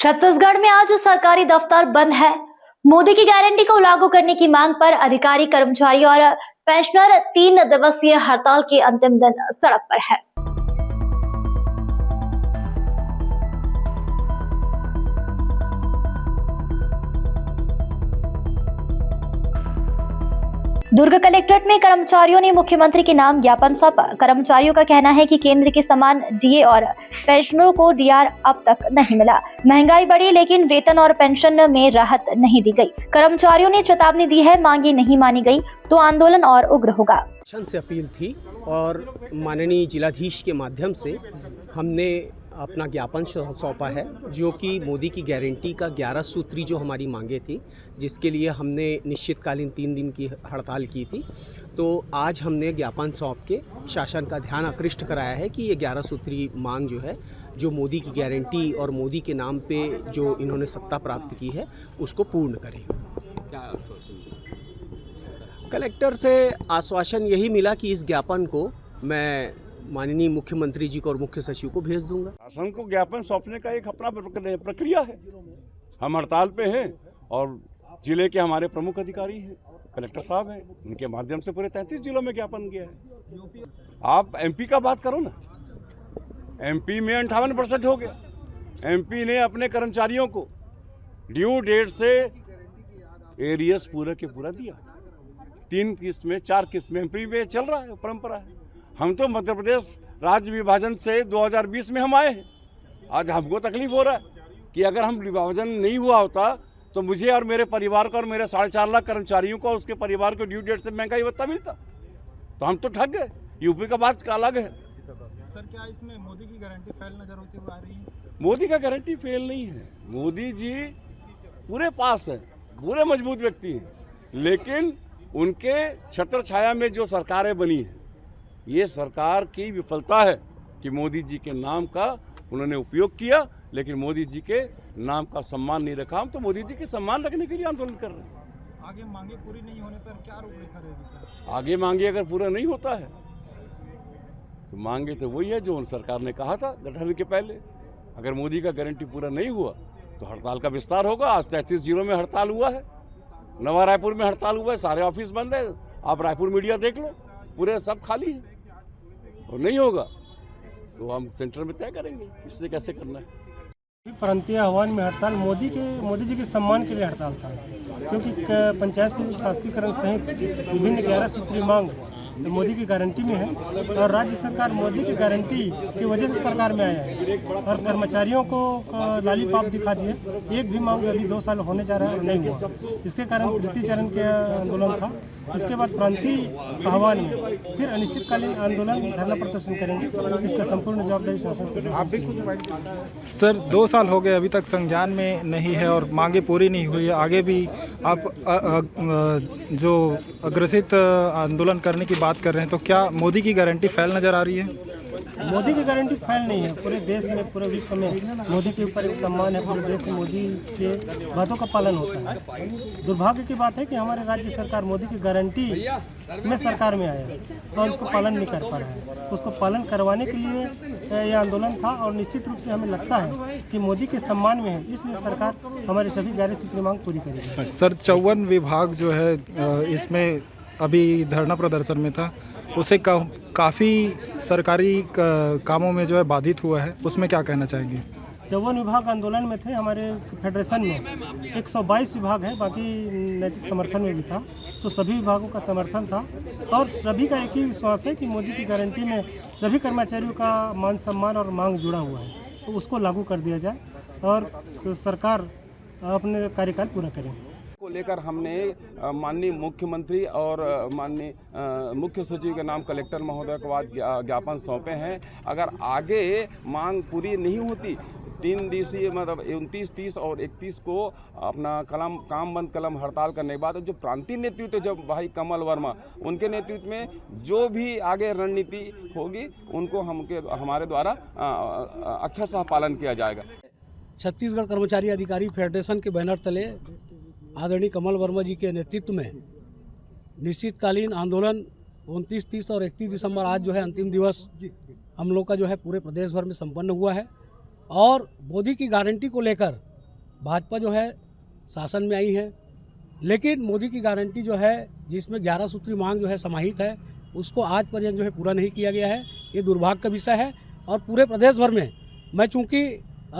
छत्तीसगढ़ में आज सरकारी दफ्तर बंद है। मोदी की गारंटी को लागू करने की मांग पर अधिकारी, कर्मचारी और पेंशनर 3 दिवसीय हड़ताल के अंतिम दिन सड़क पर है। दुर्ग कलेक्ट्रेट में कर्मचारियों ने मुख्यमंत्री के नाम ज्ञापन सौंपा। कर्मचारियों का कहना है कि केंद्र के समान डीए और पेंशनरों को डीआर अब तक नहीं मिला। महंगाई बढ़ी लेकिन वेतन और पेंशन में राहत नहीं दी गई। कर्मचारियों ने चेतावनी दी है, मांगे नहीं मानी गई तो आंदोलन और उग्र होगा। से अपील थी और माननीय जिलाधीश के माध्यम से हमने अपना ज्ञापन सौंपा है, जो कि मोदी की गारंटी का 11 सूत्री जो हमारी मांगे थी, जिसके लिए हमने निश्चितकालीन 3 दिन की हड़ताल की थी। तो आज हमने ज्ञापन सौंप के शासन का ध्यान आकृष्ट कराया है कि ये 11 सूत्री मांग जो है, जो मोदी की गारंटी और मोदी के नाम पे जो इन्होंने सत्ता प्राप्त की है, उसको पूर्ण करें। क्या आश्वासन? कलेक्टर से आश्वासन यही मिला कि इस ज्ञापन को मैं माननीय मुख्यमंत्री जी को और मुख्य सचिव को भेज दूंगा। शासन को ज्ञापन सौंपने का एक अपना प्रक्रिया है। हम हड़ताल पे हैं और जिले के हमारे प्रमुख अधिकारी हैं, कलेक्टर साहब हैं, उनके माध्यम से पूरे 33 जिलों में ज्ञापन गया है। आप एमपी का बात करो ना, एमपी में 58% हो गया। एमपी ने अपने कर्मचारियों को ड्यू डेट से एरियस पूरा के पूरा दिया। 3 किस्त में 4 किस्त में एमपी में चल रहा है, परंपरा है। हम तो मध्य प्रदेश राज्य विभाजन से 2020 में हम आए हैं। आज हमको तकलीफ हो रहा है कि अगर हम विभाजन नहीं हुआ होता तो मुझे और मेरे परिवार को और मेरे 4.5 लाख कर्मचारियों को और उसके परिवार को ड्यू डेट से महंगाई भत्ता मिलता, तो हम तो ठग गए। यूपी का बात अलग है। सर, क्या इसमें मोदी की गारंटी फेल नजर होती हुई आ रही है? मोदी का गारंटी फेल नहीं है। मोदी जी पूरे पास है, पूरे मजबूत व्यक्ति हैं, लेकिन उनके छत्र छाया में जो सरकारें बनी हैं, ये सरकार की विफलता है कि मोदी जी के नाम का उन्होंने उपयोग किया, लेकिन मोदी जी के नाम का सम्मान नहीं रखा। हम तो मोदी जी के सम्मान रखने के लिए आंदोलन कर रहे हैं। आगे मांगे पूरी नहीं होने पर क्या रूपरेखा रहेगी सर? आगे मांगे अगर पूरा नहीं होता है तो मांगे तो वही है जो उन सरकार ने कहा था गठन के पहले। अगर मोदी का गारंटी पूरा नहीं हुआ तो हड़ताल का विस्तार होगा। आज 33 जिलों में हड़ताल हुआ है, नवा रायपुर में हड़ताल हुआ है, सारे ऑफिस बंद है। आप रायपुर मीडिया देख लो, पूरे सब खाली है। और नहीं होगा तो हम सेंटर में तय करेंगे इससे कैसे करना है। प्रांतीय आह्वान में हड़ताल मोदी जी के सम्मान के लिए हड़ताल था, क्योंकि पंचायत शासकीकरण सहित विभिन्न 11 सूत्री मांग मोदी की गारंटी में है और राज्य सरकार मोदी की गारंटी की वजह से सरकार में आया है और कर्मचारियों को लालीपाप दिखा दिए। एक भी मांग अभी 2 साल होने जा रहा है और नहीं हुआ। इसके कारण तृतीय चरण के आंदोलन था। इसके बाद प्रांतीय आह्वान में फिर अनिश्चितकालीन आंदोलन, धरना प्रदर्शन करेंगे। इसका संपूर्ण जवाबदारी शासन। सर, 2 साल हो गए, अभी तक संज्ञान में नहीं है और मांगे पूरी नहीं हुई है। आगे भी आप जो अग्रसित आंदोलन करने की बात कर रहे हैं, तो क्या मोदी की गारंटी फेल नजर आ रही है? मोदी की गारंटी फेल नहीं है। पूरे देश में, पूरे विश्व में मोदी के ऊपर एक सम्मान है। पूरे देश में मोदी के बातों का पालन होता है। दुर्भाग्य की बात है कि हमारे राज्य सरकार मोदी की गारंटी में सरकार में आया है और उसको पालन नहीं कर पा रहा है। उसको पालन करवाने के लिए यह आंदोलन था और निश्चित रूप से हमें लगता है कि मोदी के सम्मान में है, इसलिए सरकार हमारी सभी 11 सूत्री मांग पूरी करेगी। सर, 54 विभाग जो है इसमें अभी धरना प्रदर्शन में था, उसे काफ़ी सरकारी कामों में जो है बाधित हुआ है, उसमें क्या कहना चाहेंगे? 54 विभाग आंदोलन में थे। हमारे फेडरेशन में 122 विभाग है, बाकी नैतिक समर्थन में भी था, तो सभी विभागों का समर्थन था और सभी का एक ही विश्वास है कि मोदी की गारंटी में सभी कर्मचारियों का मान सम्मान और मांग जुड़ा हुआ है, तो उसको लागू कर दिया जाए और सरकार अपने कार्यकाल पूरा करे। को लेकर हमने माननीय मुख्यमंत्री और माननीय मुख्य सचिव के नाम कलेक्टर महोदय के बाद ज्ञापन सौंपे हैं। अगर आगे मांग पूरी नहीं होती, 3 दिवसीय मतलब 29, 30 और 31 को अपना काम बंद कलम हड़ताल करने के बाद जो प्रांतीय नेतृत्व, जब भाई कमल वर्मा, उनके नेतृत्व में जो भी आगे रणनीति होगी उनको हमारे द्वारा अक्षरशः पालन किया जाएगा। छत्तीसगढ़ कर्मचारी अधिकारी फेडरेशन के बैनर तले आदरणीय कमल वर्मा जी के नेतृत्व में निश्चितकालीन आंदोलन 29, 30 और 31 दिसंबर आज जो है अंतिम दिवस हम लोग का जो है पूरे प्रदेश भर में संपन्न हुआ है और मोदी की गारंटी को लेकर भाजपा जो है शासन में आई है, लेकिन मोदी की गारंटी जो है जिसमें 11 सूत्री मांग जो है समाहित है, उसको आज पर्यंत जो है पूरा नहीं किया गया है। ये दुर्भाग्य का विषय है। और पूरे प्रदेश भर में मैं चूँकि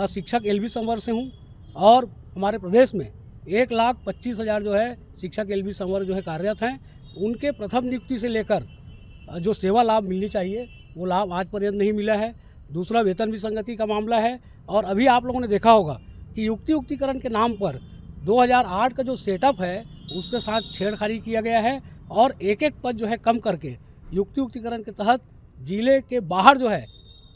शिक्षक LV संवर्ग से हूँ और हमारे प्रदेश में 1,25,000 जो है शिक्षक LV संवर्ग जो है कार्यरत हैं, उनके प्रथम नियुक्ति से लेकर जो सेवा लाभ मिलनी चाहिए वो लाभ आज पर्यंत नहीं मिला है। दूसरा, वेतन विसंगति का मामला है। और अभी आप लोगों ने देखा होगा कि युक्तिकरण के नाम पर 2008 का जो सेटअप है उसके साथ छेड़खानी किया गया है और एक पद जो है कम करके युक्तिकरण के तहत जिले के बाहर जो है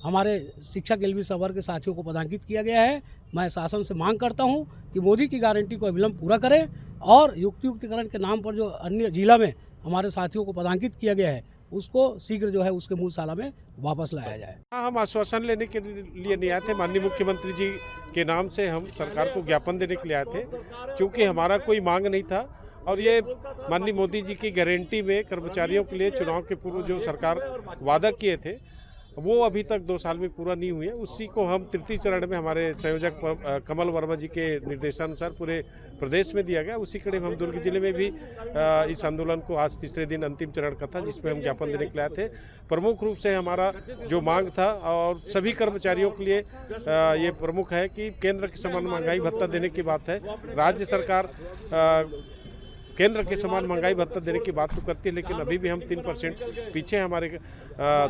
हमारे शिक्षक LV संवर्ग के साथियों को पदांकित किया गया है। मैं शासन से मांग करता हूं कि मोदी की गारंटी को अविलंब पूरा करें और युक्तिकरण के नाम पर जो अन्य जिला में हमारे साथियों को पदांकित किया गया है उसको शीघ्र जो है उसके मूलशाला में वापस लाया जाए। हम आश्वासन लेने के लिए नहीं आए थे, माननीय मुख्यमंत्री जी के नाम से हम सरकार को ज्ञापन देने के लिए आए थे, क्योंकि हमारा कोई मांग नहीं था और ये माननीय मोदी जी की गारंटी में कर्मचारियों के लिए चुनाव के पूर्व जो सरकार वादा किए थे वो अभी तक 2 साल में पूरा नहीं हुए। उसी को हम तृतीय चरण में हमारे संयोजक कमल वर्मा जी के निर्देशानुसार पूरे प्रदेश में दिया गया। उसी कड़ी में हम दुर्ग जिले में भी इस आंदोलन को आज तीसरे दिन अंतिम चरण का था, जिसमें हम ज्ञापन देने के लिए आए थे। प्रमुख रूप से हमारा जो मांग था और सभी कर्मचारियों के लिए ये प्रमुख है कि केंद्र के समान महंगाई भत्ता देने की बात है। राज्य सरकार केंद्र के समान महंगाई भत्ता देने की बात तो करती है, लेकिन अभी भी हम 3% पीछे। हमारे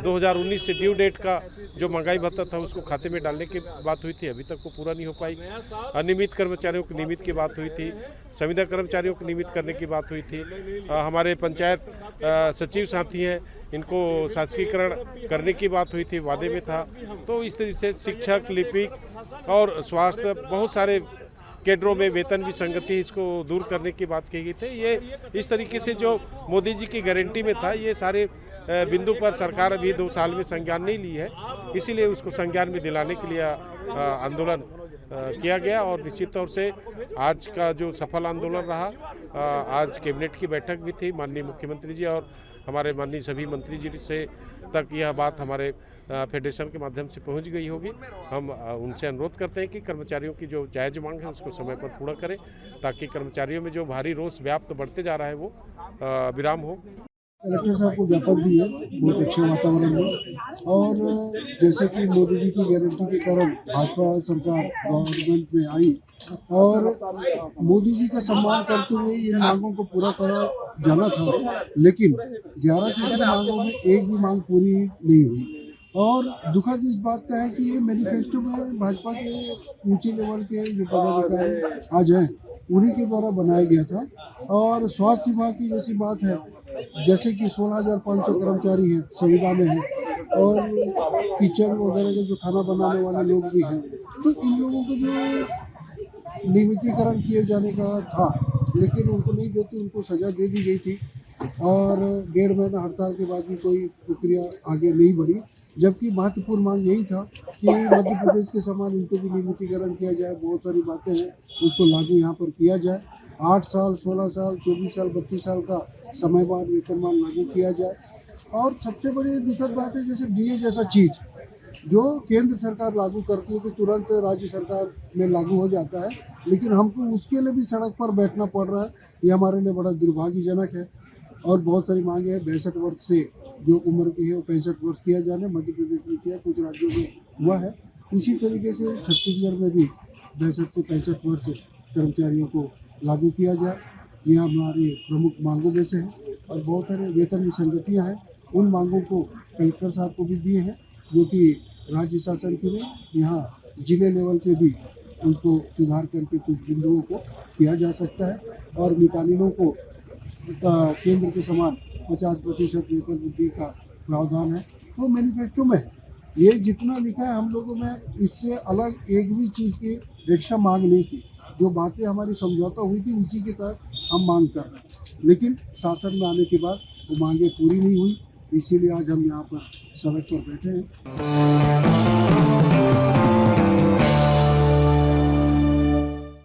2019 से ड्यू डेट का जो महंगाई भत्ता था उसको खाते में डालने की बात हुई थी, अभी तक वो पूरा नहीं हो पाई। अनियमित कर्मचारियों की नियमित की बात हुई थी, संविदा कर्मचारियों को नियमित करने की बात हुई थी। हमारे पंचायत सचिव साथी हैं, इनको शासकीकरण करने की बात हुई थी, वादे में था। तो इस तरीके से शिक्षक, लिपिक और स्वास्थ्य, बहुत सारे केडरों में वेतन विसंगति, इसको दूर करने की बात कही गई थी। ये इस तरीके से जो मोदी जी की गारंटी में था, ये सारे बिंदु पर सरकार अभी 2 साल में संज्ञान नहीं ली है, इसीलिए उसको संज्ञान में दिलाने के लिए आंदोलन किया गया। और निश्चित तौर से आज का जो सफल आंदोलन रहा, आज कैबिनेट की बैठक भी थी, माननीय मुख्यमंत्री जी और हमारे माननीय सभी मंत्री जी से तक यह बात हमारे फेडरेशन के माध्यम से पहुंच गई होगी। हम उनसे अनुरोध करते हैं कि कर्मचारियों की जो जायज़ मांग है उसको समय पर पूरा करें, ताकि कर्मचारियों में जो भारी रोष व्याप्त बढ़ते जा रहा है वो विराम हो। कलेक्टर साहब को ज्ञापन दिए बहुत अच्छे वातावरण में, और जैसे कि मोदी जी की गारंटी के कारण भाजपा सरकार गवर्नमेंट में आई और मोदी जी का सम्मान करते हुए इन मांगों को पूरा करा जाना था, लेकिन 11 से अधिक मांगों में एक भी मांग पूरी नहीं हुई। और दुखद इस बात का है कि ये मैनिफेस्टो में भाजपा के ऊंचे लेवल के जो पदाधिकारी आज हैं उन्हीं के द्वारा बनाया गया था। और स्वास्थ्य विभाग की जैसी बात है, जैसे कि 16,500 कर्मचारी हैं, संविदा में हैं, और किचन वगैरह के जो खाना बनाने वाले लोग भी हैं, तो इन लोगों को जो नियमितीकरण किए जाने का था, लेकिन उनको नहीं देते, उनको सज़ा दे दी गई थी। और 1.5 महीना हड़ताल के बाद भी कोई प्रक्रिया आगे नहीं बढ़ी, जबकि महत्वपूर्ण मांग यही था कि मध्य प्रदेश के समान इनको भी नियमितीकरण किया जाए। बहुत सारी बातें हैं, उसको लागू यहाँ पर किया जाए। 8 साल, 16 साल, 24 साल, 32 साल का समयमान वेतनमान लागू किया जाए। और सबसे बड़ी दुखद बात है, जैसे DA जैसा चीज़ जो केंद्र सरकार लागू करती है तो तुरंत राज्य सरकार में लागू हो जाता है, लेकिन हमको उसके लिए भी सड़क पर बैठना पड़ रहा है। ये हमारे लिए बड़ा दुर्भाग्यजनक है। और बहुत सारी मांगे हैं, 62 वर्ष से जो उम्र की है वो 65 वर्ष किया जाने, मध्य प्रदेश में किया, कुछ राज्यों में हुआ है। उसी तरीके से छत्तीसगढ़ में भी 62 से 65 वर्ष कर्मचारियों को लागू किया जाए। यह हमारी प्रमुख मांगों में से है। और बहुत सारे वेतन विसंगतियाँ हैं, उन मांगों को कलेक्टर साहब को भी दिए हैं, जो कि राज्य शासन के लिए यहाँ जिले लेवल पे भी उसको सुधार करके कुछ बिंदुओं को किया जा सकता है। और मितानिनों को केंद्र के समान 50% वेतन वृद्धि का प्रावधान है। तो मैनिफेस्टो में ये जितना लिखा है, हम लोगों में इससे अलग एक भी चीज़ की एक्स्ट्रा मांग नहीं की। जो बातें हमारी समझौता हुई थी उसी के तहत हम मांग कर रहे हैं, लेकिन शासन में आने के बाद वो मांगें पूरी नहीं हुई, इसीलिए आज हम यहाँ पर सड़क पर बैठे हैं।